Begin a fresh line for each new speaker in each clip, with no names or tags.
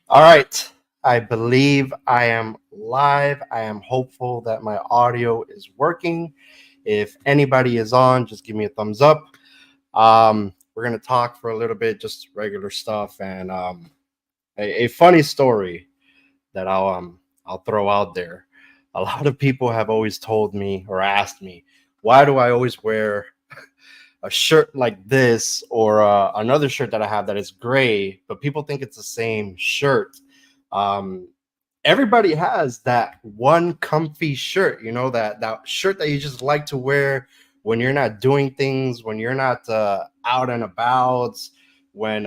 All right. I believe I am live. I am hopeful that my audio is working. If anybody is on, just give me a thumbs up. We're going to talk for a little bit, just regular stuff, and a funny story that I'll throw out there. A lot of people have always told me or asked me, why do I always wear a shirt like this or another shirt that I have that is gray, but people think it's the same shirt. Um, Everybody has that one comfy shirt, that shirt that you just like to wear when you're not doing things, when you're not out and about, when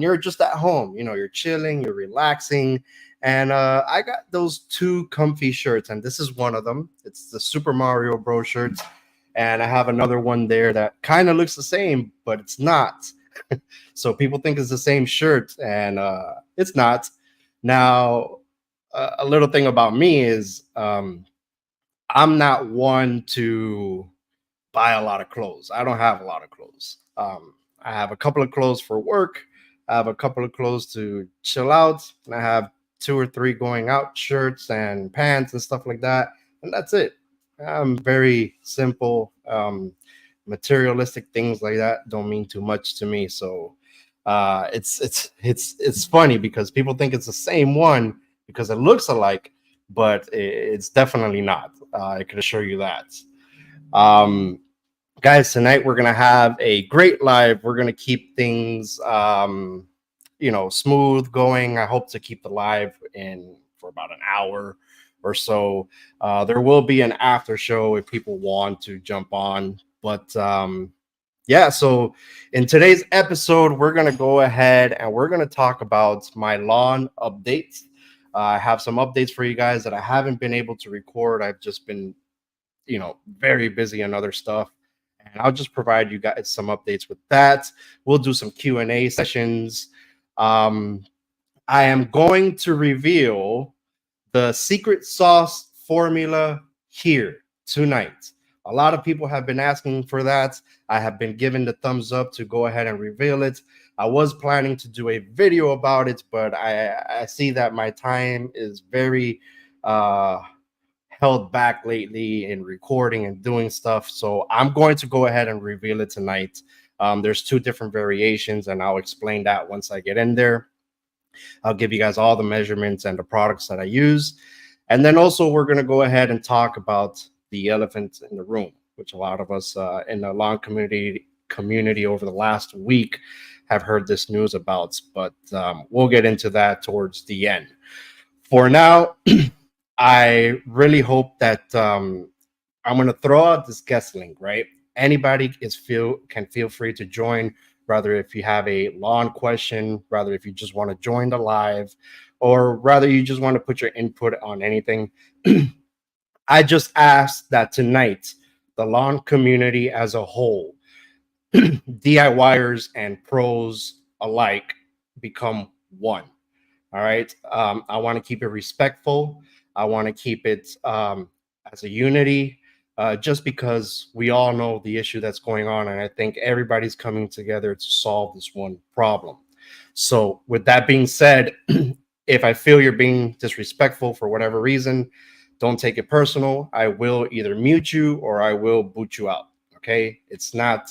you're just at home, you're chilling, you're relaxing. And I got those two comfy shirts, and this is one of them. It's the Super Mario Bros. Shirts, and I have another one there that kind of looks the same, but it's not. So people think it's the same shirt, and it's not. Now, a little thing about me is I'm not one to buy a lot of clothes. I don't have a lot of clothes. I have a couple of clothes for work. I have a couple of clothes to chill out, and I have two or three going out shirts and pants and stuff like that, and that's it. I'm very simple. Materialistic things like that don't mean too much to me. So it's funny because people think it's the same one because it looks alike, but it's definitely not. I can assure you that. Um, Guys, tonight we're gonna have a great live. We're gonna keep things, smooth going. I hope to keep the live in for about an hour or so. There will be an after show if people want to jump on, but yeah. So in today's episode, we're gonna go ahead and we're gonna talk about my lawn updates. I have some updates for you guys that I haven't been able to record. I've just been very busy on other stuff, and I'll just provide you guys some updates with that. We'll do some Q&A sessions. um I am going to reveal the secret sauce formula here tonight. A lot of people have been asking for that. I have been given the thumbs up to go ahead and reveal it. I was planning to do a video about it, but I see that my time is very uh held back lately in recording and doing stuff. So I'm going to go ahead and reveal it tonight. There's two different variations, and I'll explain that once I get in there. I'll give you guys all the measurements and the products that I use. And then also, we're going to go ahead and talk about the elephant in the room, which a lot of us in the lawn community over the last week have heard this news about. But we'll get into that towards the end. For now, I really hope that I'm going to throw out this guest link, right? Anybody can feel free to join, rather if you have a lawn question, rather if you just want to join the live, or rather you just want to put your input on anything. I just ask that tonight the lawn community as a whole, DIYers and pros alike, become one. All right. I want to keep it respectful. I want to keep it as a unity, just because we all know the issue that's going on. And I think everybody's coming together to solve this one problem. So, with that being said, if I feel you're being disrespectful for whatever reason, don't take it personal. I will either mute you or I will boot you out. Okay. It's not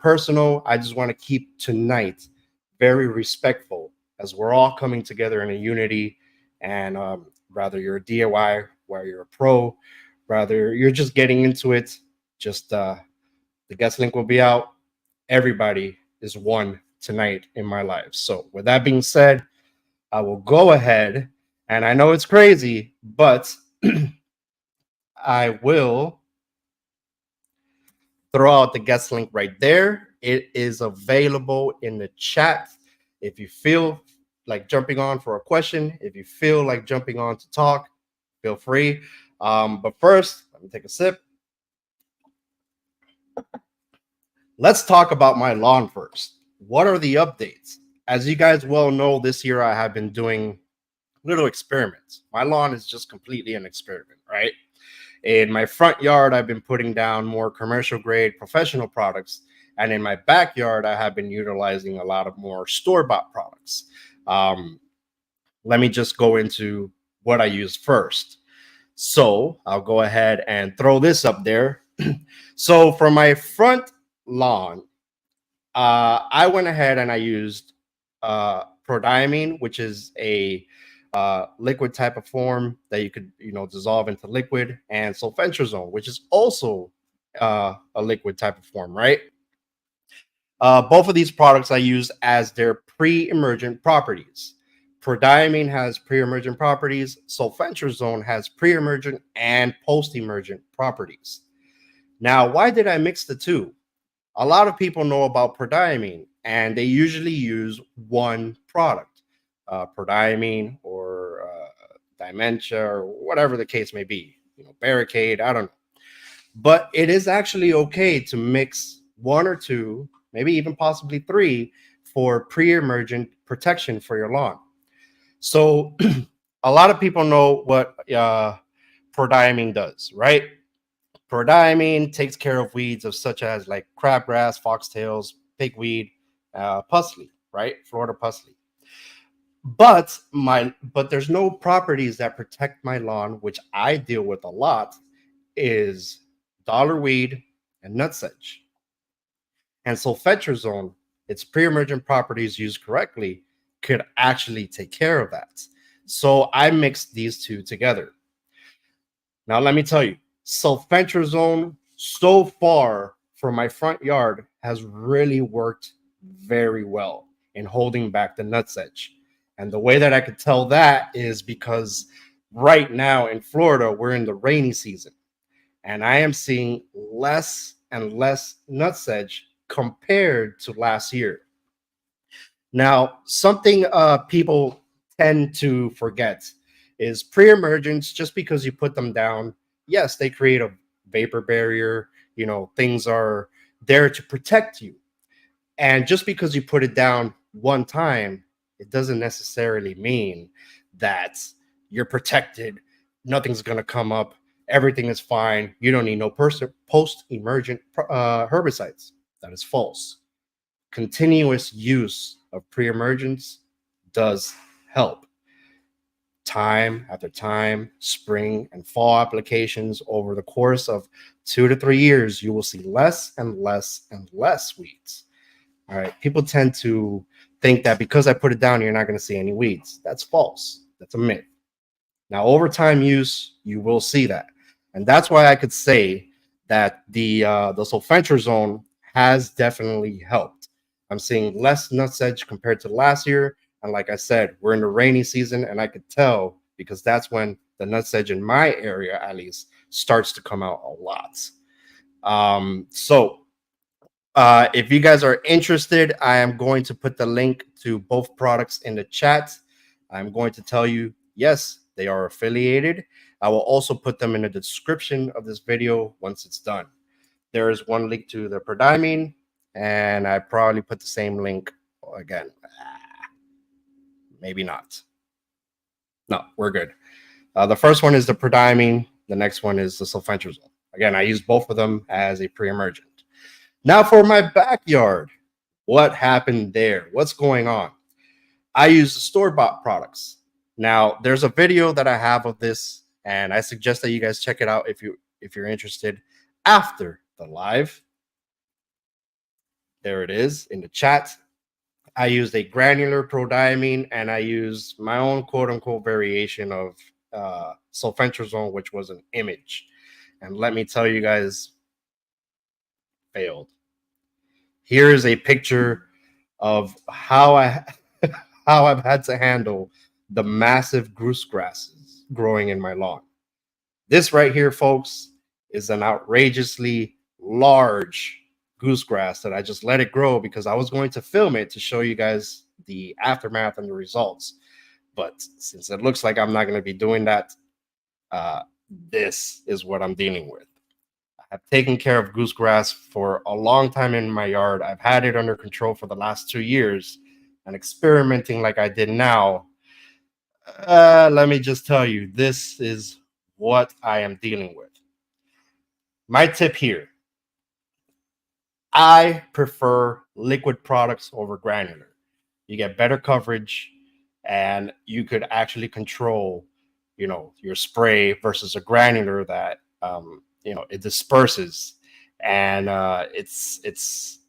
personal. I just want to keep tonight very respectful, as we're all coming together in a unity. And rather you're a DIY, whether you're a pro, rather you're just getting into it, just the guest link will be out. Everybody is one tonight in my life. So with that being said, I will go ahead, and I know it's crazy, but I will throw out the guest link right there. It is available in the chat. If you feel like jumping on for a question, if you feel like jumping on to talk, feel free. But first, let me take a sip. Let's talk about my lawn first. What are the updates? As you guys well know, this year I have been doing little experiments. My lawn is just completely an experiment, right? In my front yard, I've been putting down more commercial grade professional products. And in my backyard, I have been utilizing a lot of more store-bought products. Let me just go into what I use first. So I'll go ahead and throw this up there. So for my front lawn, I went ahead and I used prodiamine, which is a liquid type of form that you could, dissolve into liquid, and sulfentrazone, which is also a liquid type of form, right? Both of these products I use as their pre-emergent properties. Prodiamine has pre-emergent properties. Sulfentrazone has pre-emergent and post-emergent properties. Now, why did I mix the two? A lot of people know about prodiamine, and they usually use one product, prodiamine or dementia or whatever the case may be, barricade, I don't know. But it is actually okay to mix one or two, maybe even possibly three, for pre-emergent protection for your lawn. So a lot of people know what prodiamine does, right? Prodiamine takes care of weeds of such as like crabgrass, foxtails, pigweed, pusley, right? Florida pusley. But there's no properties that protect my lawn, which I deal with a lot, is dollarweed and nutsedge. And sulfentrazone, its pre-emergent properties used correctly, could actually take care of that. So I mixed these two together. Now let me tell you, sulfentrazone so far for my front yard has really worked very well in holding back the nutsedge. And the way that I could tell that is because right now in Florida, we're in the rainy season, and I am seeing less and less nutsedge compared to last year. Now, something people tend to forget is pre-emergence. Just because you put them down, yes, they create a vapor barrier. Things are there to protect you. And just because you put it down one time, it doesn't necessarily mean that you're protected. Nothing's going to come up. Everything is fine. You don't need no post-emergent herbicides. That is false. Continuous use of pre-emergence does help. Time after time, spring and fall applications over the course of 2 to 3 years, you will see less and less and less weeds. All right. People tend to think that because I put it down, you're not going to see any weeds. That's false. That's a myth. Now, over time use, you will see that. And that's why I could say that the sulfentrazone has definitely helped. I'm seeing less nutsedge compared to last year. And like I said, we're in the rainy season, and I could tell because that's when the nutsedge in my area, at least, starts to come out a lot. If you guys are interested, I am going to put the link to both products in the chat. I'm going to tell you, yes, they are affiliated. I will also put them in the description of this video once it's done. There is one link to the prodiamine, and I probably put the same link again. Maybe not. No, we're good. The first one is the prodiamine. The next one is the sulfentrazone. Again, I use both of them as a pre-emergent. Now for my backyard, what happened there? What's going on? I use the store-bought products. Now, there's a video that I have of this, and I suggest that you guys check it out if you're interested after the live. There it is in the chat. I used a granular prodiamine, and I used my own quote-unquote variation of sulfentrazone, which was an image. And let me tell you guys, failed. Here is a picture of how I've had to handle the massive goose grasses growing in my lawn. This right here, folks, is an outrageously large goose grass that I just let it grow because I was going to film it to show you guys the aftermath and the results. But since it looks like I'm not going to be doing that, this is what I'm dealing with. I've taken care of goose grass for a long time in my yard. I've had it under control for the last 2 years, and experimenting like I did now. Let me just tell you, this is what I am dealing with. My tip here: I prefer liquid products over granular. You get better coverage, and you could actually control, your spray versus a granular that, it disperses, and it's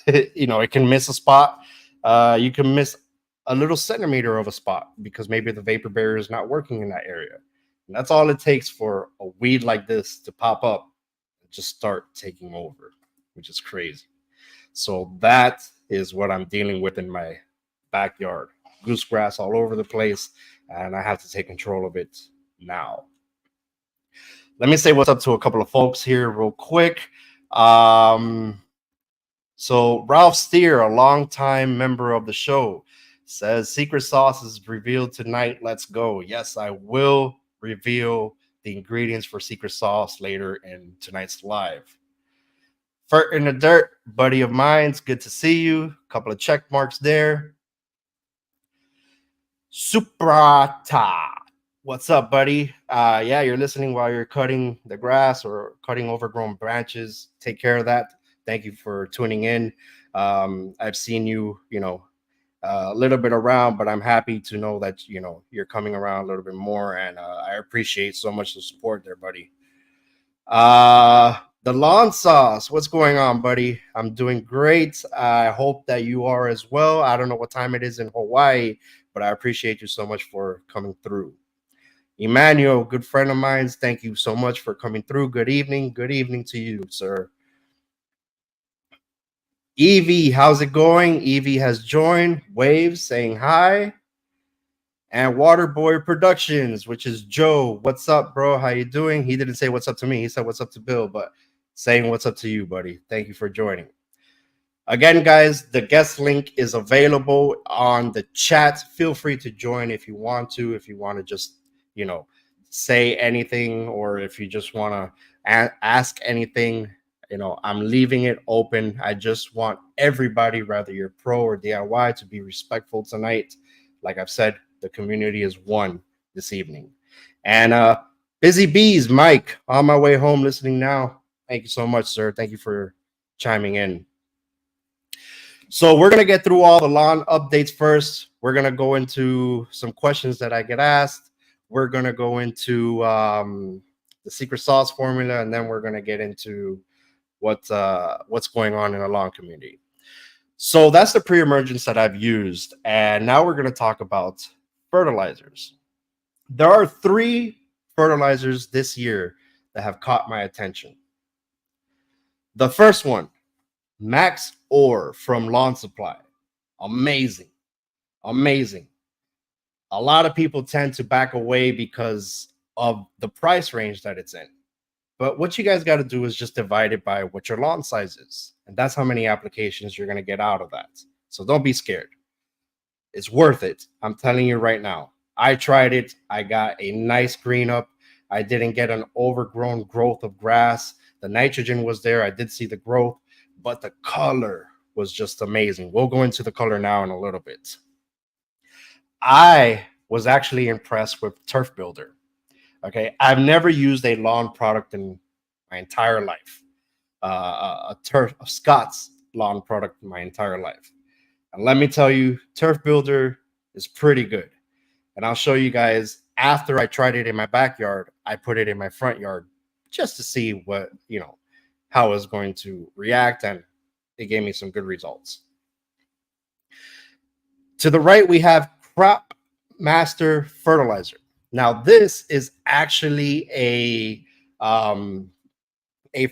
it can miss a spot. You can miss a little centimeter of a spot because maybe the vapor barrier is not working in that area. And that's all it takes for a weed like this to pop up and just start taking over, which is crazy. So that is what I'm dealing with in my backyard. Goose grass all over the place, and I have to take control of it now. Let me say what's up to a couple of folks here real quick. So Ralph Steer, a longtime member of the show, says secret sauce is revealed tonight. Let's go. Yes, I will reveal the ingredients for secret sauce later in tonight's live. Fert in the Dirt, buddy of mine's good to see you. A couple of check marks there. Suprata, what's up, buddy? Yeah, you're listening while you're cutting the grass or cutting overgrown branches. Take care of that. Thank you for tuning in. I've seen you, a little bit around, but I'm happy to know that, you're coming around a little bit more, and I appreciate so much the support there, buddy. The lawn sauce, what's going on, buddy? I'm doing great. I hope that you are as well. I don't know what time it is in Hawaii, but I appreciate you so much for coming through. Emmanuel, good friend of mine, thank you so much for coming through. Good evening. Good evening to you, sir. Evie, how's it going? Evie has joined. Waves saying hi. And Waterboy Productions, which is Joe. What's up, bro? How you doing? He didn't say what's up to me. He said what's up to Bill, but saying what's up to you, buddy. Thank you for joining. Again, guys, the guest link is available on the chat. Feel free to join if you want to. If you want to just, say anything, or if you just want to ask anything, I'm leaving it open. I just want everybody, whether you're pro or DIY, to be respectful tonight. Like I've said, the community is one this evening. And Busy Bees, Mike, on my way home listening now. Thank you so much, sir. Thank you for chiming in. So we're going to get through all the lawn updates first. We're going to go into some questions that I get asked. We're going to go into the secret sauce formula, and then we're going to get into what's going on in the lawn community. So that's the pre-emergence that I've used. And now we're going to talk about fertilizers. There are 3 fertilizers this year that have caught my attention. The first one, Max Ore from Lawn Supply. Amazing. Amazing. A lot of people tend to back away because of the price range that it's in. But what you guys got to do is just divide it by what your lawn size is. And that's how many applications you're going to get out of that. So don't be scared. It's worth it. I'm telling you right now. I tried it. I got a nice green up. I didn't get an overgrown growth of grass. The nitrogen was there. I did see the growth, but the color was just amazing. We'll go into the color now in a little bit. I was actually impressed with Turf Builder. Okay, I've never used a lawn product in my entire life. A Scott's lawn product in my entire life. And let me tell you, Turf Builder is pretty good. And I'll show you guys after I tried it in my backyard, I put it in my front yard just to see what, how it's going to react. And it gave me some good results. To the right, we have Crop Master Fertilizer. Now, this is actually a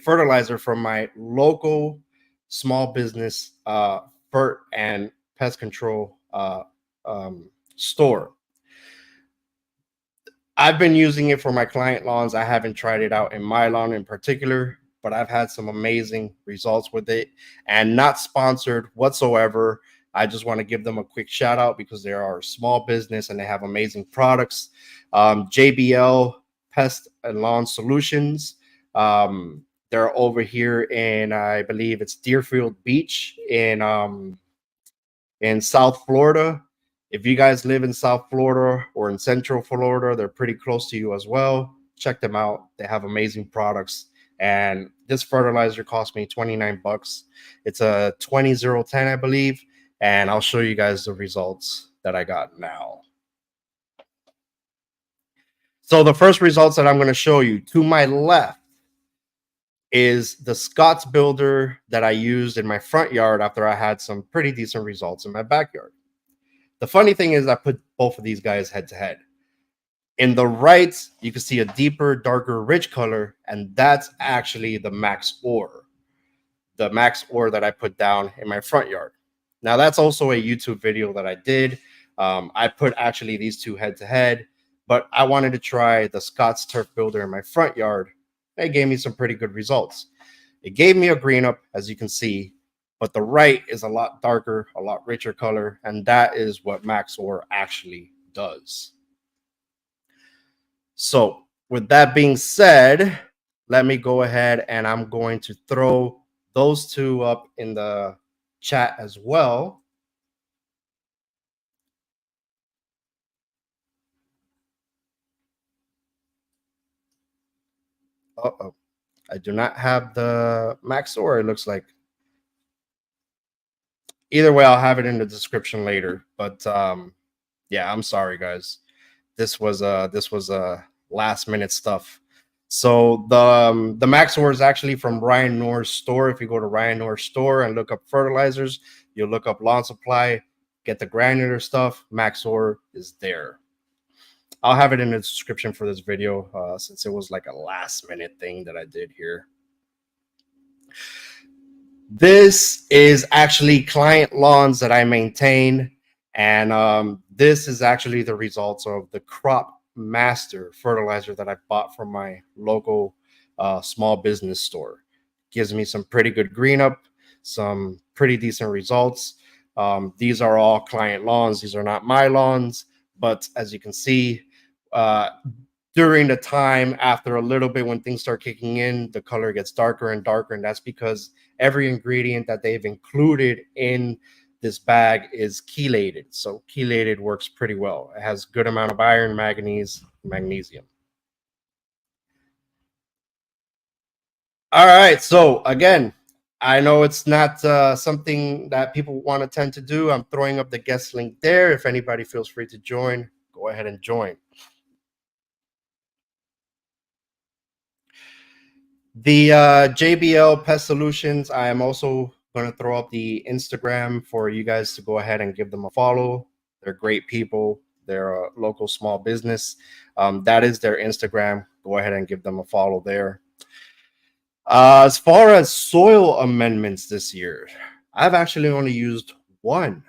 fertilizer from my local small business fert and pest control store. I've been using it for my client lawns. I haven't tried it out in my lawn in particular, but I've had some amazing results with it, and not sponsored whatsoever. I just want to give them a quick shout out because they are a small business and they have amazing products. JBL Pest Lawn Solutions. They're over here in, I believe it's Deerfield Beach in South Florida. If you guys live in South Florida or in Central Florida, they're pretty close to you as well. Check them out. They have amazing products. And this fertilizer cost me 29 bucks. It's a 20010, I believe, and I'll show you guys the results that I got now. So the first results that I'm going to show you to my left is the Scott's Builder that I used in my front yard after I had some pretty decent results in my backyard. The funny thing is I put both of these guys head to head. In the right, you can see a deeper, darker, rich color, and that's actually the Max Ore. The Max Ore that I put down in my front yard. Now, that's also a YouTube video that I did. I put actually these two head to head, but I wanted to try the Scott's Turf Builder in my front yard. It gave me some pretty good results. It gave me a green up, as you can see, but the right is a lot darker, a lot richer color, and that is what Max Ore actually does. So with that being said, let me go ahead and I'm going to throw those two up in the chat as well. Uh-oh. I do not have the Max Ore, it looks like. Either way, I'll have it in the description later. But yeah, I'm sorry, guys. This was last minute stuff. So the Max Ore is actually from Ryan Nor's store. If you go to Ryan Nor's store and look up fertilizers, you'll look up lawn supply, get the granular stuff. Max Ore is there. I'll have it in the description for this video since it was like a last minute thing that I did here. This is actually client lawns that I maintain, and this is actually the results of the Crop Master fertilizer that I bought from my local small business store. Gives me some pretty good green up, some pretty decent results. These are all client lawns. These are not my lawns, but as you can see, during the time after a little bit when things start kicking in, the color gets darker and darker, and that's because every ingredient that they've included in this bag is chelated. So chelated works pretty well. It has good amount of iron, manganese, magnesium. All right, so again, I know it's not something that people want to tend to do. I'm throwing up the guest link there. If anybody feels free to join, go ahead and join. The JBL Pest Solutions, I am also going to throw up the Instagram for you guys to go ahead and give them a follow. They're great people. They're a local small business. That is their Instagram. Go ahead and give them a follow there. As far as soil amendments this year, I've actually only used one.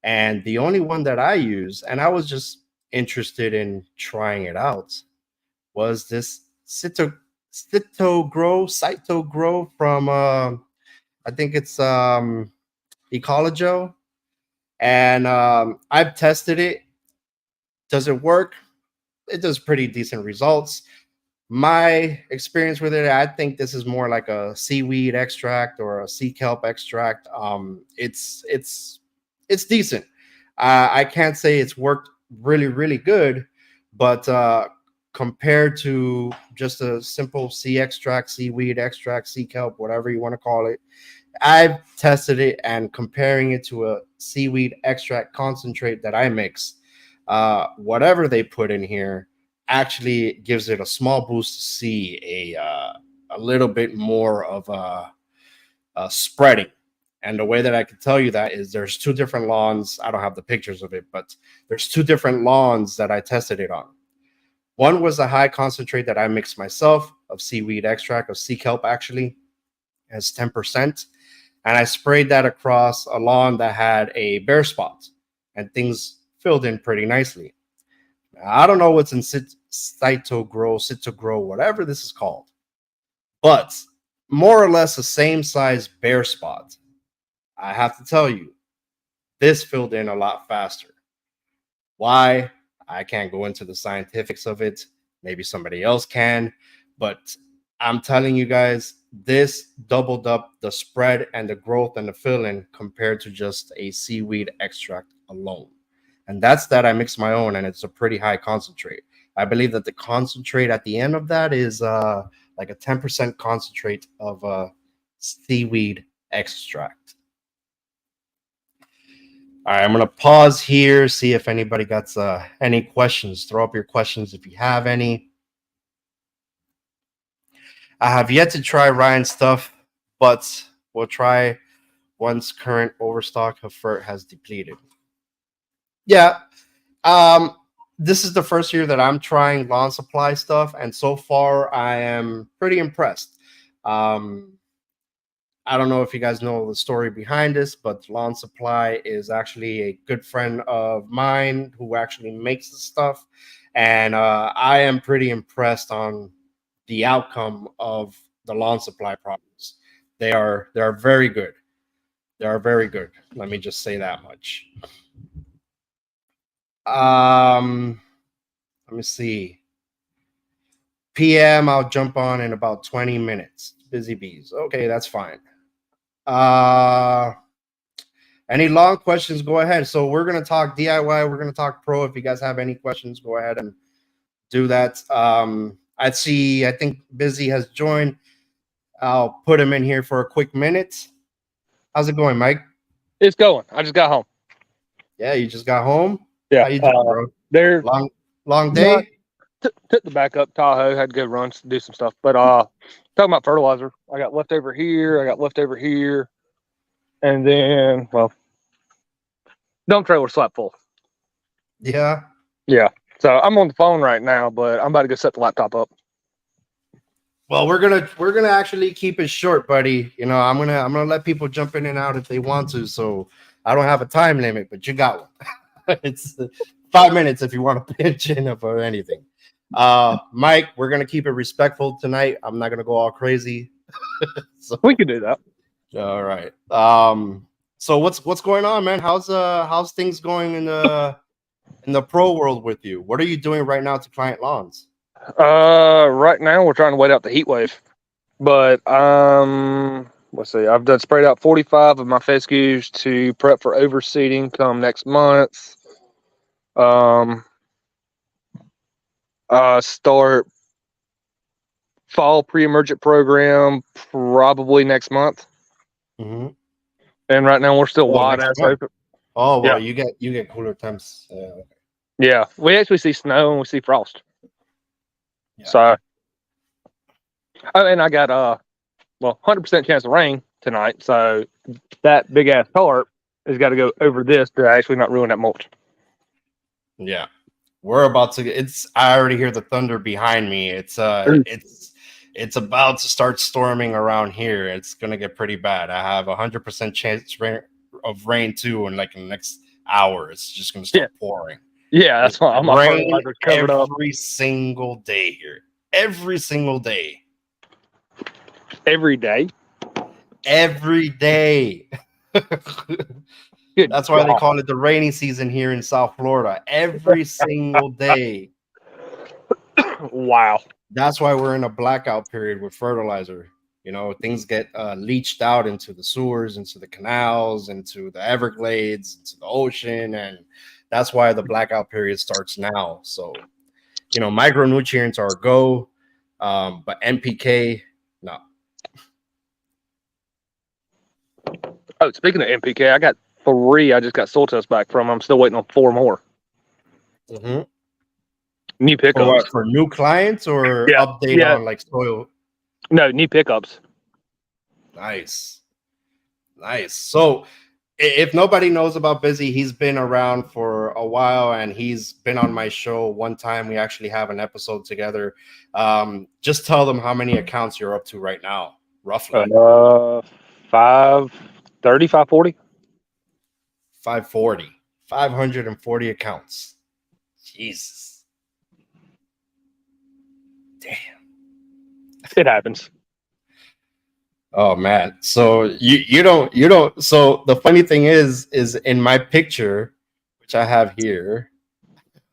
And the only one that I use, and I was just interested in trying it out, was this Saito Grow from I think it's Ecologo, and I've tested it. Does it work? It does pretty decent results. My experience with it, I think this is more like a seaweed extract or a sea kelp extract. It's decent. I can't say it's worked really good, but compared to just a simple sea extract, seaweed extract, sea kelp, whatever you want to call it, I've tested it and comparing it to a seaweed extract concentrate that I mix, whatever they put in here actually gives it a small boost to see a little bit more of a spreading. And the way that I can tell you that is there's two different lawns. I don't have the pictures of it, but there's two different lawns that I tested it on. One was a high concentrate that I mixed myself of seaweed extract, of sea kelp actually, as 10%. And I sprayed that across a lawn that had a bare spot, and things filled in pretty nicely. Now, I don't know what's in Saito Grow, whatever this is called, but more or less the same size bare spot. I have to tell you, this filled in a lot faster. Why? I can't go into the scientifics of it. Maybe somebody else can, but I'm telling you guys, this doubled up the spread and the growth and the fill-in compared to just a seaweed extract alone. And that's that I mix my own, and it's a pretty high concentrate. I believe that the concentrate at the end of that is like a 10% concentrate of seaweed extract. All right, I'm going to pause here, see if anybody got any questions. Throw up your questions if you have any. I have yet to try Ryan's stuff, but we'll try once current overstock of fert has depleted. Yeah, this is the first year that I'm trying lawn supply stuff, and so far I am pretty impressed. I don't know if you guys know the story behind this, but Lawn Supply is actually a good friend of mine who actually makes the stuff, and I am pretty impressed on the outcome of the Lawn Supply products. They are very good. They are very good. Let me just say that much. Let me see. PM, I'll jump on in about 20 minutes. Busy bees. Okay, that's fine. Any long questions, go ahead. So we're going to talk DIY, we're going to talk pro. If you guys have any questions, go ahead and do that. I think Busy has joined. I'll put him in here for a quick minute. How's it going, Mike?
It's going. I just got home.
Yeah, you just got home?
Yeah.
How you doing, bro?
There.
Long day?
Took the back up Tahoe, had to go run, do some stuff. But talking about fertilizer, I got leftover here, and then, well, dump trailer slap full.
Yeah.
Yeah. So I'm on the phone right now, but I'm about to go set the laptop up.
Well, we're gonna actually keep it short, buddy. You know, I'm gonna let people jump in and out if they want to. So I don't have a time limit, but you got one. It's 5 minutes if you want to pitch in or anything. Mike, we're gonna keep it respectful tonight. I'm not gonna go all crazy.
So we can do that.
All right. So what's going on, man? How's things going in the pro world with you? What are you doing right now to client lawns?
Right now we're trying to wait out the heat wave, but let's see. I've done sprayed out 45 of my fescues to prep for overseeding come next month. Start fall pre-emergent program probably next month.
Mm-hmm.
And right now we're still wide ass open.
Oh well, yeah. you get cooler temps.
Yeah, we actually see snow and we see frost. Yeah. So, and I got 100% chance of rain tonight. So that big ass tarp has got to go over this to actually not ruin that mulch.
Yeah. We're about to. I already hear the thunder behind me. It's about to start storming around here. It's gonna get pretty bad. I have 100% chance of rain too, in the next hour. It's just gonna start pouring.
Yeah, that's why I'm
rain covered every single day here. Every single day.
Every day.
Every day. That's why they call it the rainy season here in South Florida. Every single day.
Wow.
That's why we're in a blackout period with fertilizer. You know, things get leached out into the sewers, into the canals, into the Everglades, into the ocean. And that's why the blackout period starts now. So, you know, micronutrients are a go, but NPK, no.
Oh, speaking of NPK, I got 3 I just got soil tests back from. I'm still waiting on 4 more.
Mm-hmm.
New pickups.
For new clients or update on soil?
No, new pickups.
Nice. So if nobody knows about Busy, he's been around for a while and he's been on my show one time. We actually have an episode together. Just tell them how many accounts you're up to right now, roughly.
530, 540.
540. 540 accounts. Jesus. Damn.
It happens.
Oh man. So you don't so the funny thing is in my picture, which I have here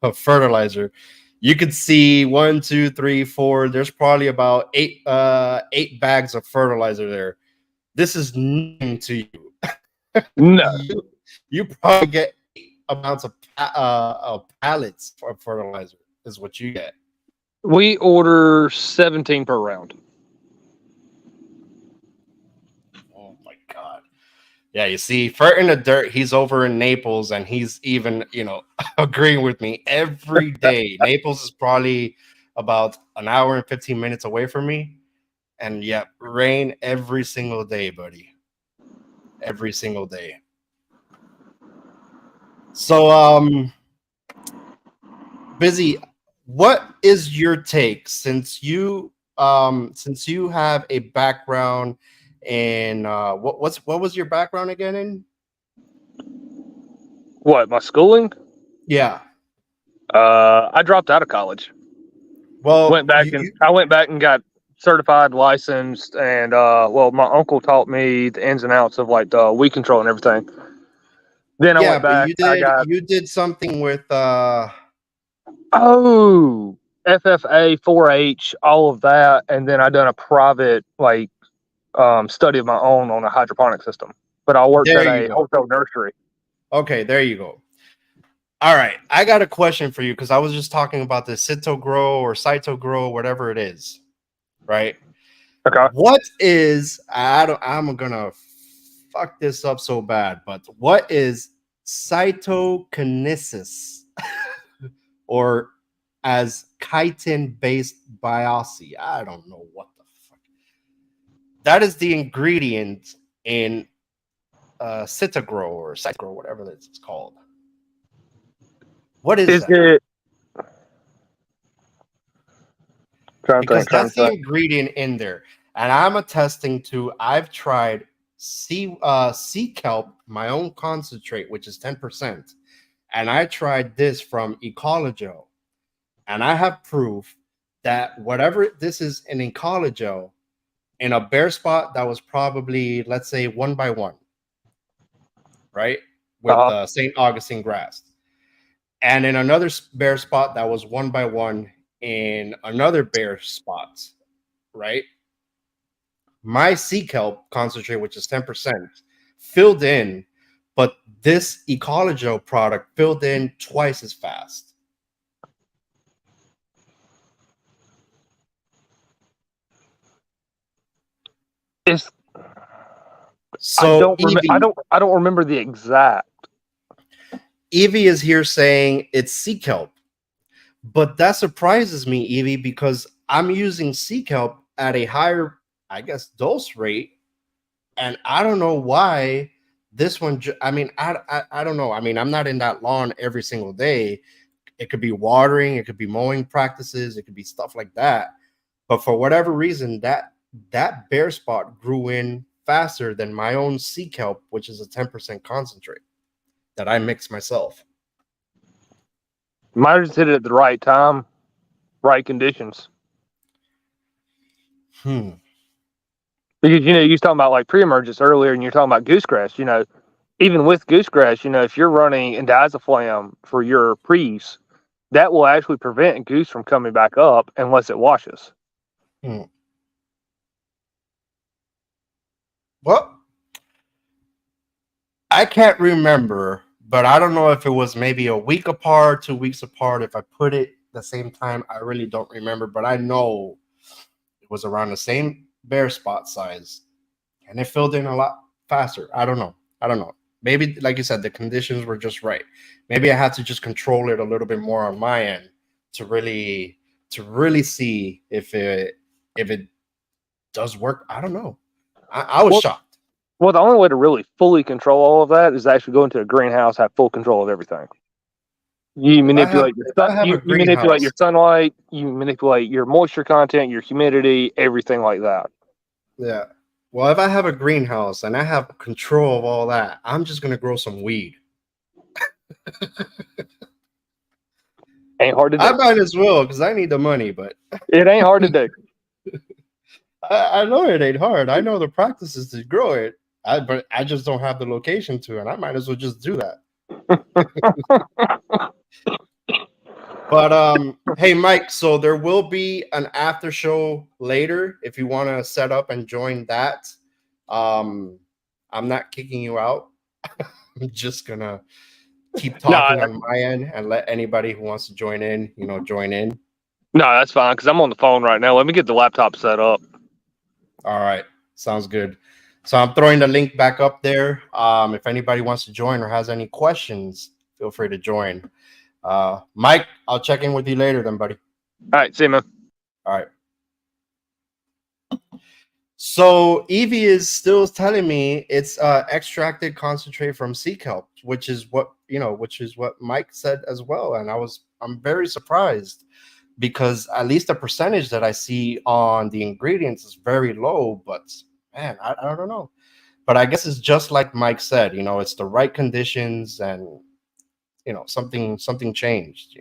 of fertilizer, you could see 1, 2, 3, 4. There's probably about 8 bags of fertilizer there. This is nothing to you.
No.
You probably get amounts of pallets for fertilizer is what you get.
We order 17 per round.
Yeah, you see, Fert in the Dirt, he's over in Naples, and he's even, agreeing with me every day. Naples is probably about an hour and 15 minutes away from me. And yeah, rain every single day, buddy. Every single day. So, Busy, what is your take since you have a background in what was your background again in?
What, my schooling?
Yeah.
I dropped out of college.
Well,
I went back and got certified, licensed, and my uncle taught me the ins and outs of like the weed control and everything. Then I
yeah,
went
but
back.
you did something with
FFA, 4-H, all of that, and then I done a private study of my own on a hydroponic system. But I worked
there
at
you
a
go.
hotel nursery.
Okay, there you go. All right, I got a question for you because I was just talking about the Saito Grow or Saito Grow, whatever it is, right?
Okay.
What is I'm gonna fuck this up so bad, but what is cytokinesis or as chitin-based biopsy? I don't know what the fuck. That is the ingredient in Citagrow or Cytogrow, whatever it's called. What is that?
It?
Because that's the ingredient in there, and I'm attesting to. I've tried sea kelp, my own concentrate, which is 10%, and I tried this from Ecologel, and I have proof that whatever this is in Ecologel, in a bare spot that was probably, let's say, 1x1, right, with St. Augustine grass, and in another bare spot that was 1x1 in another bare spot, right? My sea kelp concentrate, which is 10%, filled in, but this Ecologel product filled in twice as fast.
So I don't remember the exact.
Evie is here saying it's sea kelp, but that surprises me, Evie, because I'm using sea kelp at a higher, I guess, dose rate, and I don't know why this one. I mean, I don't know. I mean, I'm not in that lawn every single day. It could be watering, it could be mowing practices, it could be stuff like that. But for whatever reason, that bare spot grew in faster than my own sea kelp, which is a 10% concentrate that I mix myself.
Might have just hit it at the right time, right conditions. Because you was talking about like pre-emergence earlier, and you're talking about goose grass. Even with goose grass, if you're running indaziflam for your pre's, that will actually prevent goose from coming back up unless it washes.
Well, I can't remember, but I don't know if it was maybe a week apart, 2 weeks apart. If I put it the same time, I really don't remember, but I know it was around the same bare spot size, and it filled in a lot faster. I don't know. Maybe, like you said, the conditions were just right. Maybe I had to just control it a little bit more on my end to really see if it does work. I don't know. I was shocked.
Well, the only way to really fully control all of that is actually go into a greenhouse, have full control of everything. You manipulate manipulate your sunlight, you manipulate your moisture content, your humidity, everything like that.
Yeah. Well, if I have a greenhouse and I have control of all that, I'm just gonna grow some weed.
Ain't hard to do.
I might as well because I need the money, but
it ain't hard to do.
I know it ain't hard. I know the practices to grow it, but I just don't have the location to, and I might as well just do that. But hey, Mike, so there will be an after show later if you want to set up and join that. I'm not kicking you out. I'm just gonna keep talking on my end and let anybody who wants to join in, join in.
No, that's fine because I'm on the phone right now. Let me get the laptop set up.
All right, sounds good. So I'm throwing the link back up there. If anybody wants to join or has any questions, feel free to join. Mike, I'll check in with you later then, buddy.
All right, see you, man.
All right. So Evie is still telling me it's extracted concentrate from sea kelp, which is what Mike said as well, and I'm very surprised because at least the percentage that I see on the ingredients is very low. But man, I don't know. But I guess it's just like Mike said, it's the right conditions, and something changed,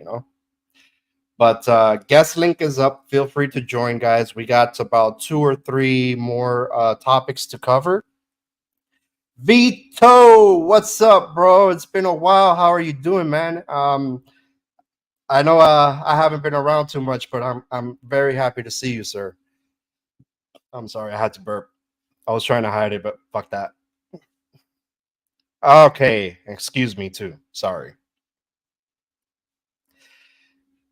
But guest link is up. Feel free to join, guys. We got about 2 or 3 more topics to cover. Vito, what's up, bro? It's been a while. How are you doing, man? I know I haven't been around too much, but I'm very happy to see you, sir. I'm sorry, I had to burp. I was trying to hide it, but fuck that. Okay, excuse me too. Sorry.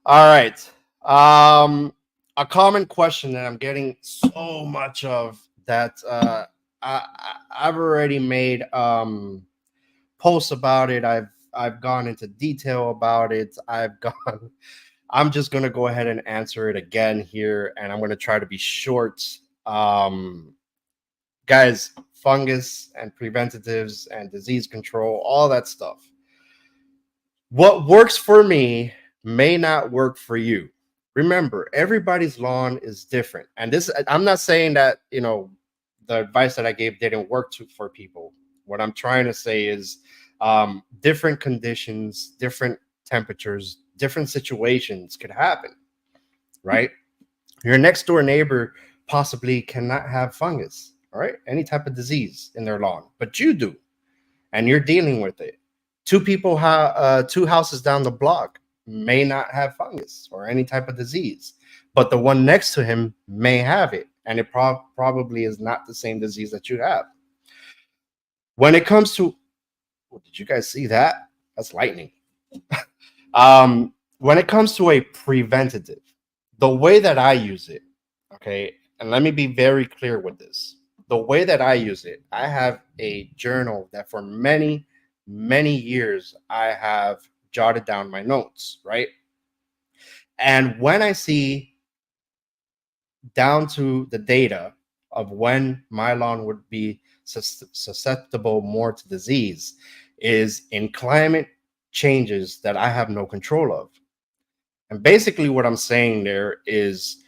All right. A common question that I'm getting so much of that I've already made posts about it. I've gone into detail about it. I'm just gonna go ahead and answer it again here, and I'm gonna try to be short. Guys, fungus and preventatives and disease control, all that stuff. What works for me may not work for you. Remember, everybody's lawn is different. And I'm not saying that, the advice that I gave didn't work for people. What I'm trying to say is different conditions, different temperatures, different situations could happen, right? Your next door neighbor possibly cannot have fungus, all right? Any type of disease in their lawn, but you do, and you're dealing with it. Two houses down the block may not have fungus or any type of disease, but the one next to him may have it, and it probably is not the same disease that you have. When it comes to, did you guys see that? That's lightning. When it comes to a preventative, the way that I use it, okay, and let me be very clear with this. The way that I use it, I have a journal that for many years I have jotted down my notes, right? And when I see down to the data of when my lawn would be susceptible more to disease is in climate changes that I have no control of. And basically what I'm saying there is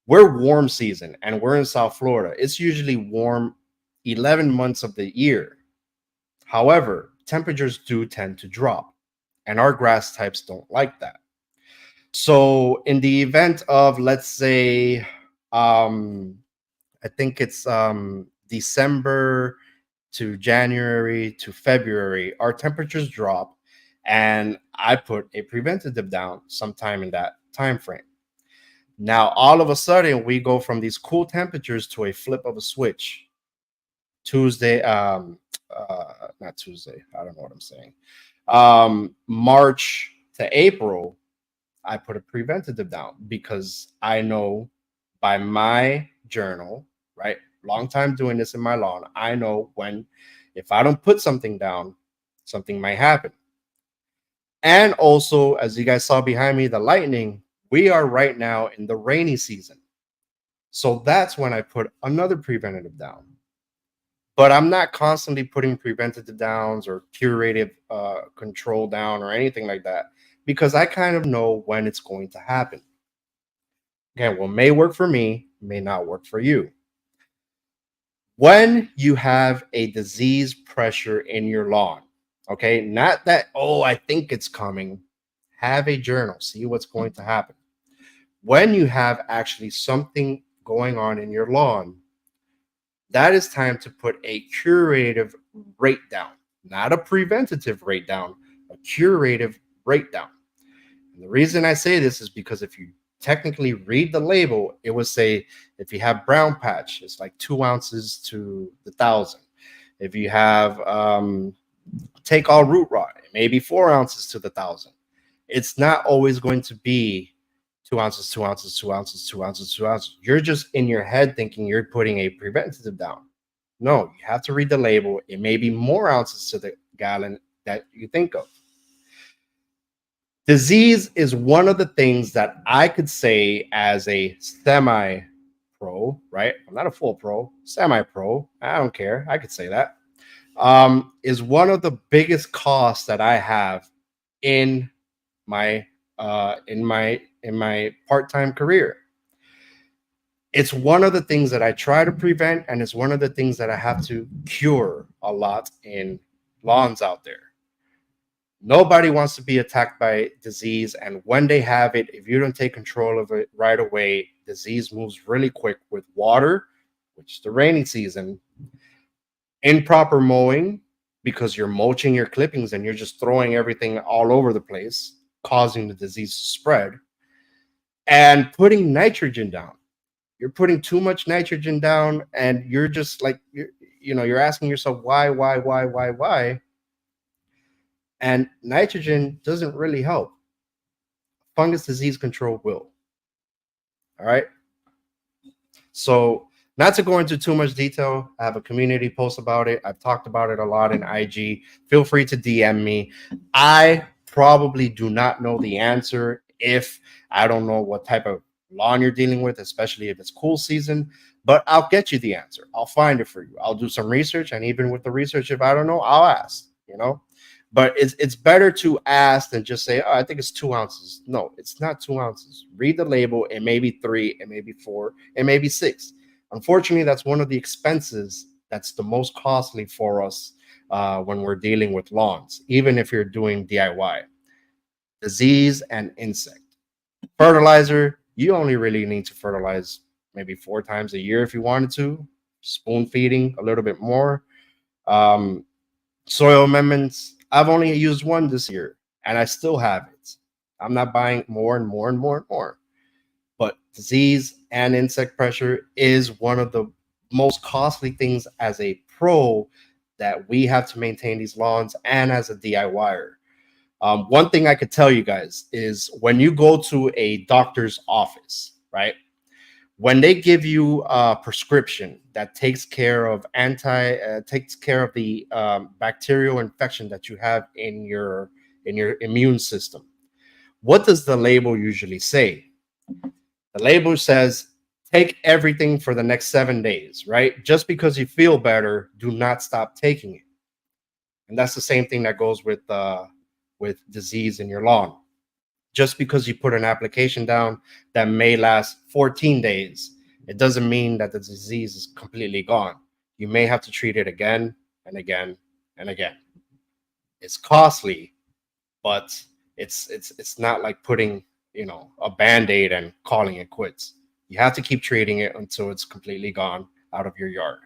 we're warm season and we're in South Florida. It's usually warm 11 months of the year. However, temperatures do tend to drop, and our grass types don't like that. So in the event of, let's say, I think it's December to January to February, our temperatures drop, and I put a preventative down sometime in that time frame. Now, all of a sudden, we go from these cool temperatures to a flip of a switch. Tuesday, not Tuesday, I don't know what I'm saying. March to April, I put a preventative down because I know by my journal, right? Long time doing this in my lawn. I know when, if I don't put something down, something might happen. And also, as you guys saw behind me, the lightning, we are right now in the rainy season. So that's when I put another preventative down. But I'm not constantly putting preventative downs or curative control down or anything like that, because I kind of know when it's going to happen. Again, what may work for me may not work for you. When you have a disease pressure in your lawn, okay, not that, oh, I think it's coming, have a journal, see what's going to happen. When you have actually something going on in your lawn, that is time to put a curative rate down, not a preventative rate down, a curative rate down. And the reason I say this is because if you technically read the label, it would say if you have brown patch, it's like 2 ounces to the 1,000. If you have take all root rot, it may be 4 ounces to the 1,000. It's not always going to be 2 ounces, 2 ounces, 2 ounces, 2 ounces, 2 ounces. You're just in your head thinking you're putting a preventative down. No, you have to read the label. It may be more ounces to the gallon that you think of. Disease is one of the things that I could say as a semi pro, right? I'm not a full pro, semi pro. I don't care. I could say that. Is one of the biggest costs that I have in my in my part-time career. It's one of the things that I try to prevent, and it's one of the things that I have to cure a lot in lawns out there. Nobody wants to be attacked by disease, and when they have it, if you don't take control of it right away, disease moves really quick with water, which is the rainy season, improper mowing, because you're mulching your clippings and you're just throwing everything all over the place, causing the disease to spread, and putting nitrogen down. You're putting too much nitrogen down, and you're just like, you're asking yourself, why? And nitrogen doesn't really help. Fungus disease control will. All right. So, not to go into too much detail, I have a community post about it. I've talked about it a lot in IG. Feel free to DM me. I probably do not know the answer if I don't know what type of lawn you're dealing with, especially if it's cool season, but I'll get you the answer. I'll find it for you. I'll do some research, and even with the research, if I don't know, I'll ask, But it's better to ask than just say, oh, I think it's 2 ounces. No, it's not 2 ounces. Read the label. It may be 3, it may be 4, it may be 6. Unfortunately, that's one of the expenses that's the most costly for us when we're dealing with lawns, even if you're doing DIY. Disease and insect. Fertilizer, you only really need to fertilize maybe 4 times a year if you wanted to. Spoon feeding a little bit more. Soil amendments, I've only used one this year, and I still have it. I'm not buying more and more and more and more. But disease and insect pressure is one of the most costly things as a pro that we have to maintain these lawns, and as a DIYer. One thing I could tell you guys is when you go to a doctor's office, right? When they give you a prescription that takes care of the bacterial infection that you have in your immune system, what does the label usually say? The label says, take everything for the next 7 days, right? Just because you feel better, do not stop taking it. And that's the same thing that goes with disease in your lawn. Just because you put an application down that may last 14 days, it doesn't mean that the disease is completely gone. You may have to treat it again and again and again. It's costly, but it's not like putting a band-aid and calling it quits. You have to keep treating it until it's completely gone out of your yard.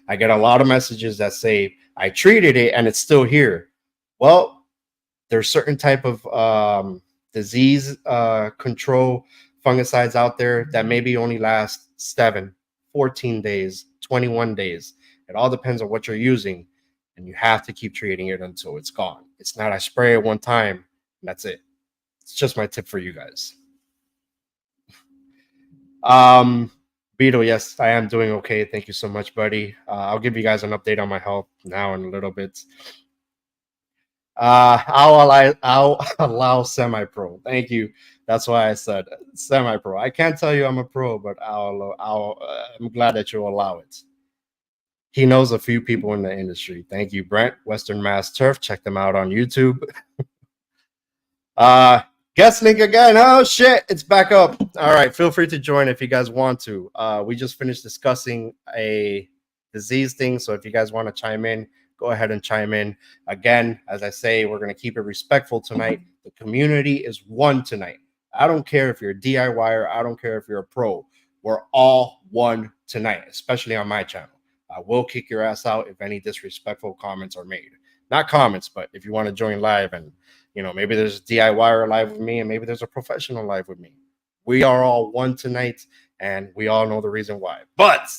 I get a lot of messages that say, I treated it and it's still here. Well, there's certain type of disease control fungicides out there that maybe only last 7, 14 days, 21 days. It all depends on what you're using, and you have to keep treating it until it's gone. It's not I spray it one time and that's it. It's just my tip for you guys. Beetle, yes, I am doing okay. Thank you so much, buddy. I'll give you guys an update on my health now in a little bit. I'll allow semi-pro. Thank you. That's why I said semi-pro. I can't tell you I'm a pro, but I'm glad that you'll allow it. He knows a few people in the industry. Thank you, Brent. Western Mass Turf. Check them out on YouTube. Guest link again. Oh shit, it's back up. All right, feel free to join if you guys want to. We just finished discussing a disease thing, so if you guys want to chime in, go ahead and chime in. Again, as I say, we're going to keep it respectful tonight. The community is one tonight. I don't care if you're a DIYer. I don't care if you're a pro. We're all one tonight, especially on my channel. I will kick your ass out if any disrespectful comments are made. Not comments, but if you want to join live and, maybe there's a DIYer live with me and maybe there's a professional live with me. We are all one tonight, and we all know the reason why. But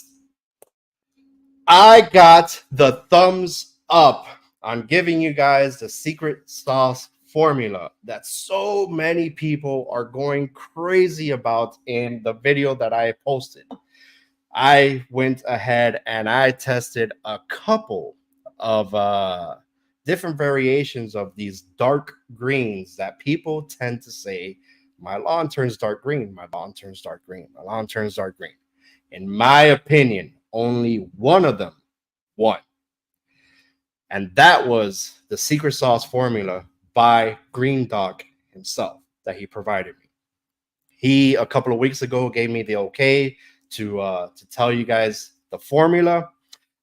I got the thumbs up on giving you guys the secret sauce formula that so many people are going crazy about in the video that I posted. I went ahead and I tested a couple of different variations of these dark greens that people tend to say, my lawn turns dark green, my lawn turns dark green, my lawn turns dark green. In my opinion, only one of them won. And that was the secret sauce formula by Green Dog himself that he provided me. He, a couple of weeks ago, gave me the okay to tell you guys the formula.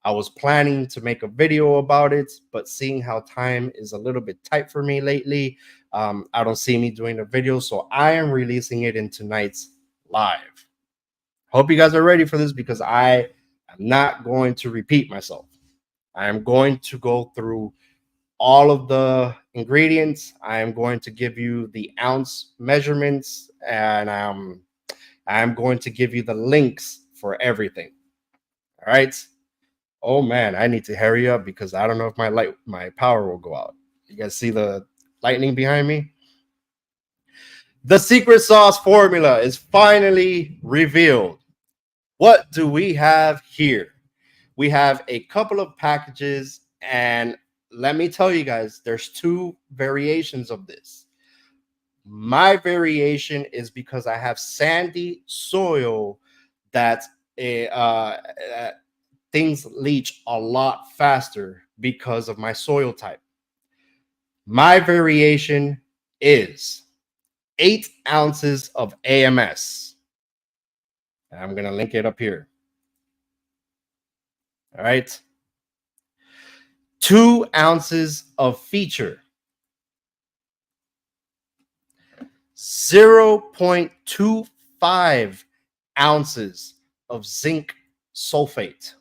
I was planning to make a video about it, but seeing how time is a little bit tight for me lately, I don't see me doing a video, so I am releasing it in tonight's live. Hope you guys are ready for this because I am not going to repeat myself. I am going to go through all of the ingredients. I am going to give you the ounce measurements, and I'm going to give you the links for everything. All right. Oh man, I need to hurry up because I don't know if my power will go out. You guys see the lightning behind me? The secret sauce formula is finally revealed. What do we have here? We have a couple of packages, and let me tell you guys, there's two variations of this. My variation is because I have sandy soil that things leach a lot faster because of my soil type. My variation is 8 ounces of AMS. I'm going to link it up here. All right. 2 ounces of feature. 0.25 ounces of zinc sulfate.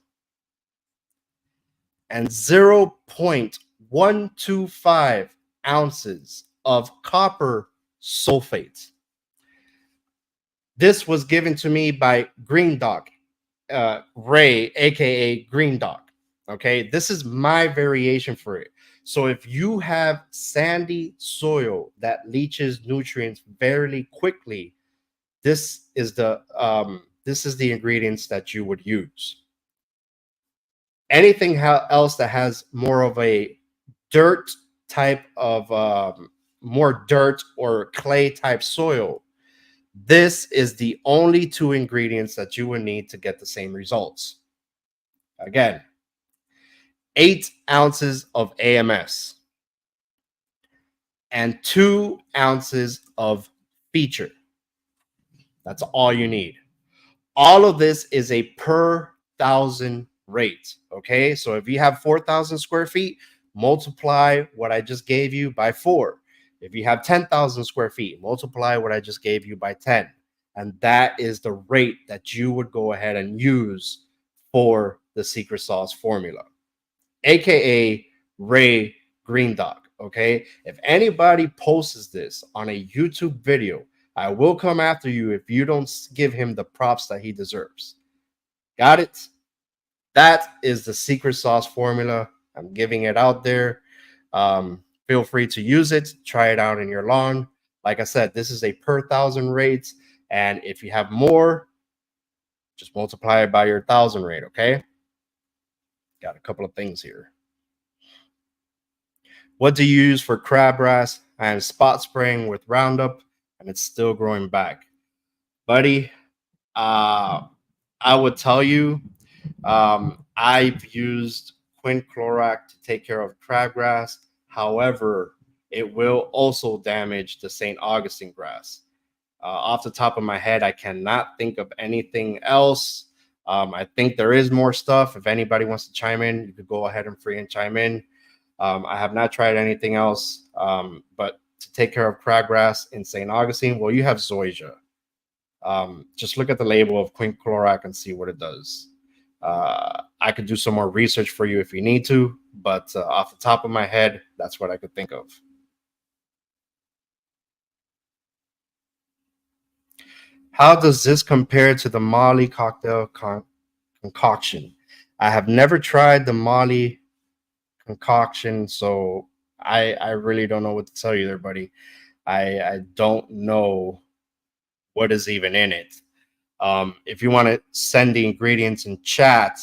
And 0.125 ounces of copper sulfate. This was given to me by Green Dog, Ray, aka Green Dog. Okay, this is my variation for it. So if you have sandy soil that leaches nutrients very quickly, this is the ingredients that you would use. Anything else that has more of a dirt type of more dirt or clay type soil, this is the only two ingredients that you would need to get the same results. Again, 8 ounces of AMS and 2 ounces of feature. That's all you need. All of this is a per 1,000 rate. Okay, so if you have 4,000 square feet, multiply what I just gave you by 4. If you have 10,000 square feet, multiply what I just gave you by 10. And that is the rate that you would go ahead and use for the secret sauce formula, aka Ray Green Dog. Okay, if anybody posts this on a YouTube video, I will come after you if you don't give him the props that he deserves. Got it? That is the secret sauce formula. I'm giving it out there. Feel free to use it. Try it out in your lawn. Like I said, this is a per 1,000 rate. And if you have more, just multiply it by your 1,000 rate, okay? Got a couple of things here. What do you use for crabgrass? I am spot spraying with Roundup, and it's still growing back. Buddy, I would tell you, I've used quinclorac to take care of crabgrass. However, it will also damage the St. Augustine grass. Off the top of my head, I cannot think of anything else. I think there is more stuff. If anybody wants to chime in, you could go ahead and free and chime in. I have not tried anything else, but to take care of crabgrass in St. Augustine, well, you have zoysia. Just look at the label of quinclorac and see what it does. I could do some more research for you if you need to, but off the top of my head, that's what I could think of. How does this compare to the Molly cocktail concoction? I have never tried the Molly concoction, so I really don't know what to tell you there, buddy. I don't know what is even in it. If you want to send the ingredients in chat,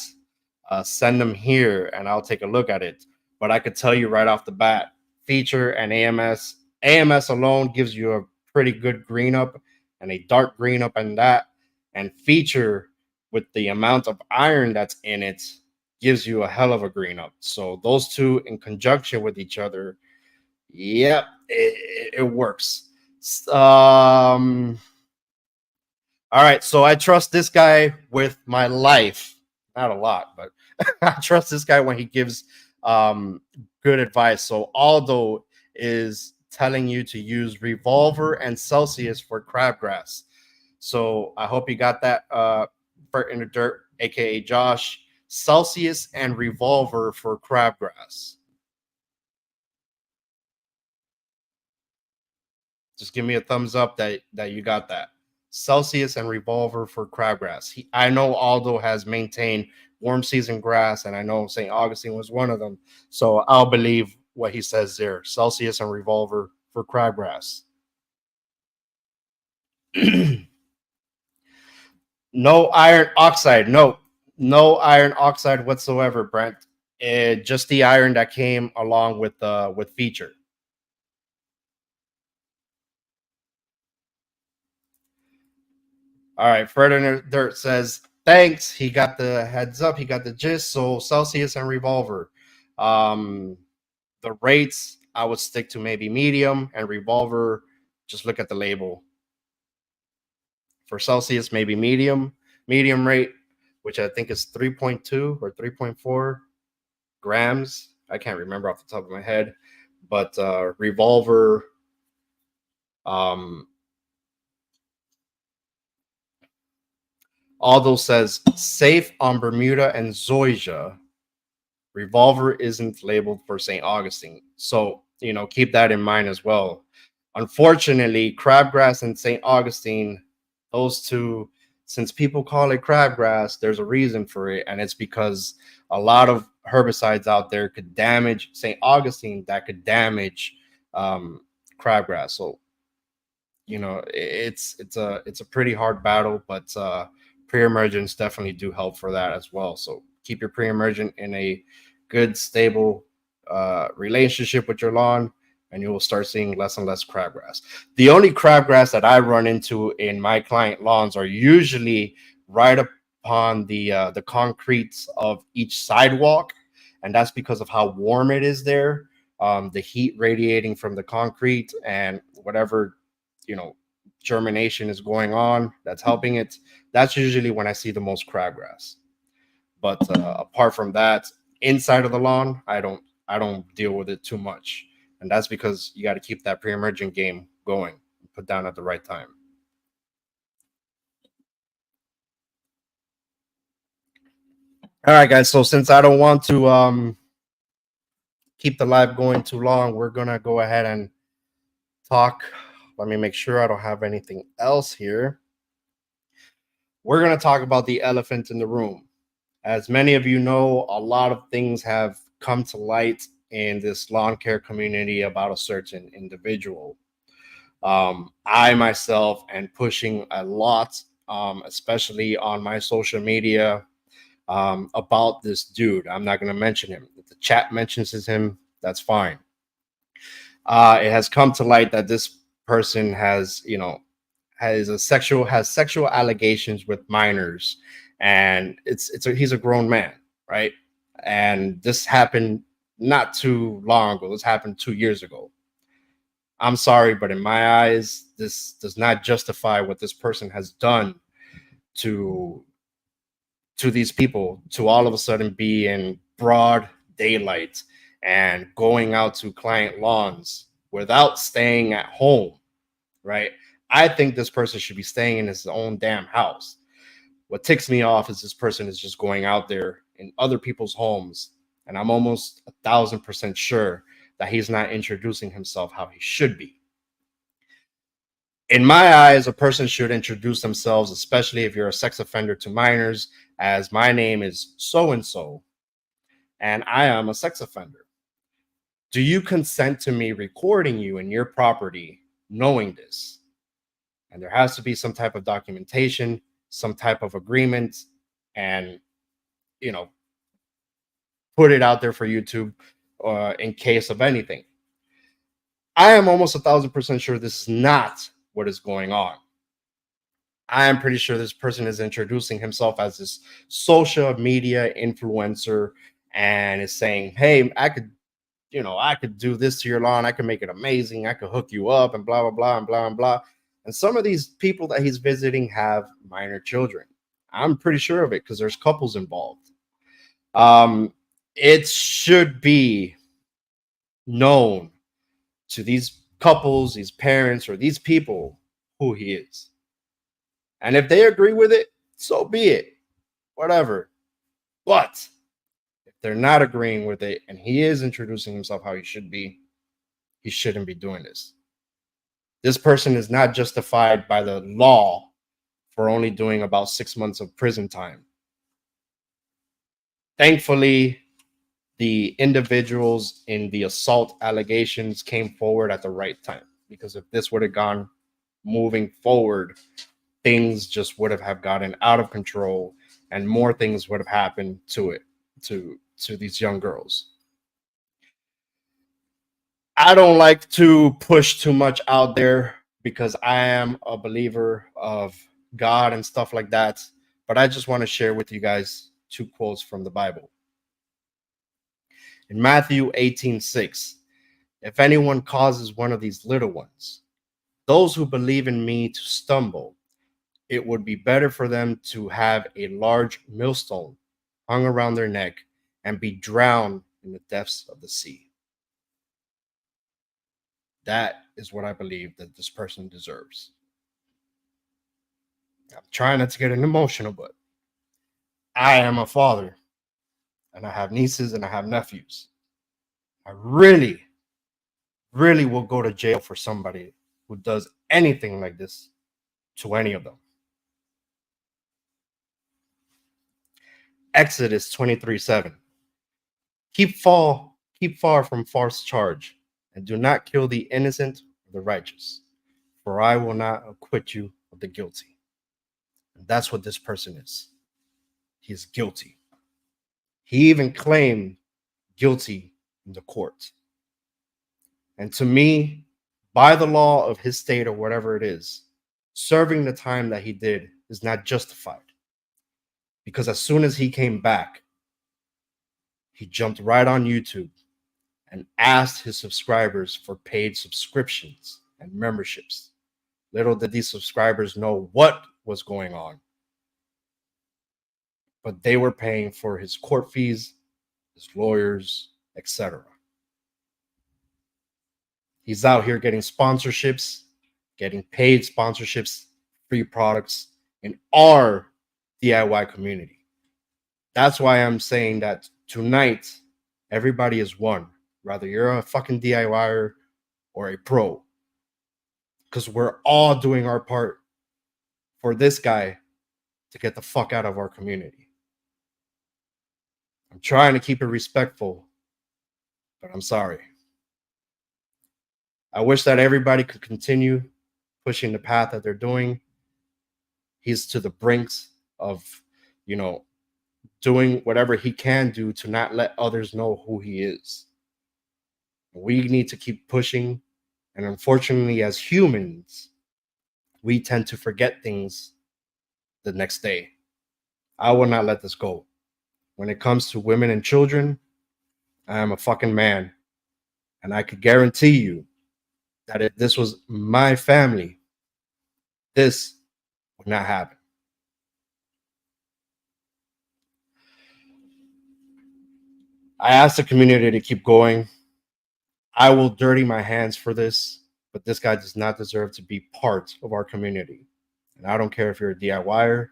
send them here and I'll take a look at it. But I could tell you right off the bat, feature and AMS alone gives you a pretty good green up and a dark green up in that. And feature with the amount of iron that's in it gives you a hell of a green up. So those two in conjunction with each other, yep, it works. All right, so I trust this guy with my life. Not a lot, but I trust this guy when he gives good advice. So Aldo is telling you to use Revolver and Celsius for crabgrass. So I hope you got that. Fert in the Dirt, aka Josh. Celsius and Revolver for crabgrass. Just give me a thumbs up that you got that. Celsius and Revolver for crabgrass. I know Aldo has maintained warm season grass, and I know St. Augustine was one of them. So I'll believe what he says there. Celsius and Revolver for crabgrass. No iron oxide. No iron oxide whatsoever, Brent. Just the iron that came along with feature. All right, Further Dirt says, thanks. He got the heads up. He got the gist. So Celsius and Revolver. The rates, I would stick to maybe medium, and Revolver, just look at the label. For Celsius, maybe medium rate, which I think is 3.2 or 3.4 grams. I can't remember off the top of my head. But Revolver, Aldo says safe on Bermuda and Zoysia. Revolver isn't labeled for St. Augustine. So, keep that in mind as well. Unfortunately, crabgrass and St. Augustine, those two, since people call it crabgrass, there's a reason for it. And it's because a lot of herbicides out there could damage St. Augustine, that could damage crabgrass. So, it's a pretty hard battle, but pre-emergents definitely do help for that as well. So keep your pre-emergent in a good, stable relationship with your lawn, and you will start seeing less and less crabgrass. The only crabgrass that I run into in my client lawns are usually right upon the concrete of each sidewalk, and that's because of how warm it is there. The heat radiating from the concrete and whatever germination is going on that's helping it. That's usually when I see the most crabgrass. But apart from that, inside of the lawn, I don't deal with it too much, and that's because you got to keep that pre-emergent game going, put down at the right time. All right, guys. So since I don't want to keep the live going too long, we're gonna go ahead and talk. Let me make sure I don't have anything else here. We're going to talk about the elephant in the room. As many of you know, a lot of things have come to light in this lawn care community about a certain individual. I myself am pushing a lot, especially on my social media, about this dude. I'm not going to mention him. If the chat mentions him, that's fine. It has come to light that this person has sexual allegations with minors, and he's a grown man, right? And this happened not too long ago. This happened 2 years ago. I'm sorry, but in my eyes, this does not justify what this person has done to these people, to all of a sudden be in broad daylight and going out to client lawns without staying at home, right? I think this person should be staying in his own damn house. What ticks me off is this person is just going out there in other people's homes, and I'm almost 1,000% sure that he's not introducing himself how he should be. In my eyes, a person should introduce themselves, especially if you're a sex offender, to minors, as my name is so-and-so, and I am a sex offender. Do you consent to me recording you in your property knowing this? And there has to be some type of documentation some type of agreement and, put it out there for YouTube in case of anything. I am almost 1,000% sure this is not what is going on. I am pretty sure this person is introducing himself as this social media influencer and is saying, hey, I could do this to your lawn. I could make it amazing. I could hook you up and blah, blah, blah, and blah, and blah. And some of these people that he's visiting have minor children. I'm pretty sure of it because there's couples involved. It should be known to these couples, these parents, or these people who he is. And if they agree with it, so be it. Whatever. But if they're not agreeing with it and he is introducing himself how he should be, he shouldn't be doing this. This person is not justified by the law for only doing about 6 months of prison time. Thankfully, the individuals in the assault allegations came forward at the right time, because if this would have gone moving forward, things just would have gotten out of control and more things would have happened to these young girls. I don't like to push too much out there because I am a believer of God and stuff like that, but I just want to share with you guys 2 quotes from the Bible. In Matthew 18:6, if anyone causes one of these little ones, those who believe in me, to stumble, it would be better for them to have a large millstone hung around their neck and be drowned in the depths of the sea. That is what I believe that this person deserves. I'm trying not to get emotional, but I am a father and I have nieces and I have nephews. I really will go to jail for somebody who does anything like this to any of them. Exodus 23:7. Keep far from false charge, and do not kill the innocent or the righteous, for I will not acquit you of the guilty. And that's what this person is. He is guilty. He even claimed guilty in the court. And to me, by the law of his state or whatever it is, serving the time that he did is not justified. Because as soon as he came back, he jumped right on YouTube and asked his subscribers for paid subscriptions and memberships. Little did these subscribers know what was going on. But they were paying for his court fees, his lawyers, etc. He's out here getting sponsorships, getting paid sponsorships, free products in our DIY community. That's why I'm saying that tonight, everybody is one. Whether you're a fucking DIYer or a pro. Because we're all doing our part for this guy to get the fuck out of our community. I'm trying to keep it respectful, but I'm sorry. I wish that everybody could continue pushing the path that they're doing. He's to the brinks of, doing whatever he can do to not let others know who he is. We need to keep pushing. And unfortunately, as humans, we tend to forget things the next day. I will not let this go. When it comes to women and children, I am a fucking man. And I could guarantee you that if this was my family, this would not happen. I asked the community to keep going. I will dirty my hands for this, but this guy does not deserve to be part of our community. And I don't care if you're a DIYer.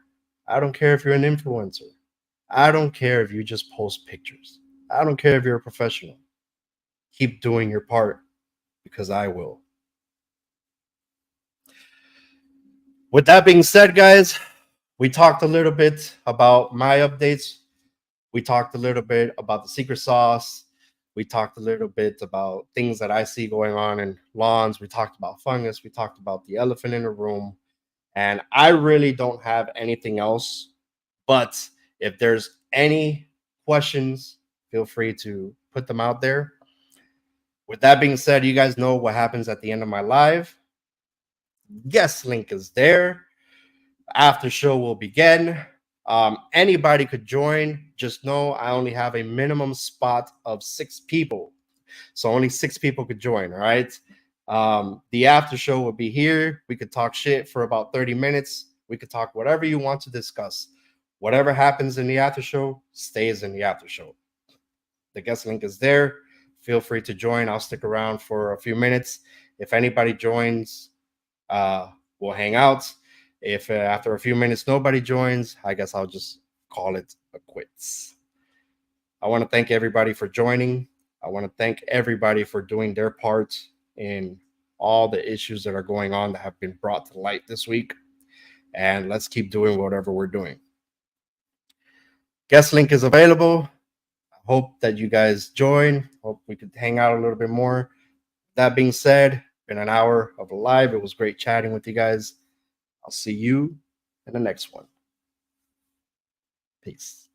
I don't care if you're an influencer. I don't care if you just post pictures. I don't care if you're a professional. Keep doing your part, because I will. With that being said, guys, we talked a little bit about my updates. We talked a little bit about the secret sauce. We talked a little bit about things that I see going on in lawns. We talked about fungus. We talked about the elephant in the room. And I really don't have anything else. But if there's any questions, feel free to put them out there. With that being said, you guys know what happens at the end of my live. Guest link is there. After show will begin. Anybody could join. Just know I only have a minimum spot of 6 people. So only 6 people could join. All right. The after show will be here. We could talk shit for about 30 minutes. We could talk whatever you want to discuss. Whatever happens in the after show stays in the after show. The guest link is there. Feel free to join. I'll stick around for a few minutes. If anybody joins, we'll hang out. If after a few minutes nobody joins, I guess I'll just call it a quits. I want to thank everybody for joining. I want to thank everybody for doing their part in all the issues that are going on that have been brought to light this week. And let's keep doing whatever we're doing. Guest link is available. I hope that you guys join. Hope we could hang out a little bit more. That being said, been an hour of a live. It was great chatting with you guys. I'll see you in the next one. Peace.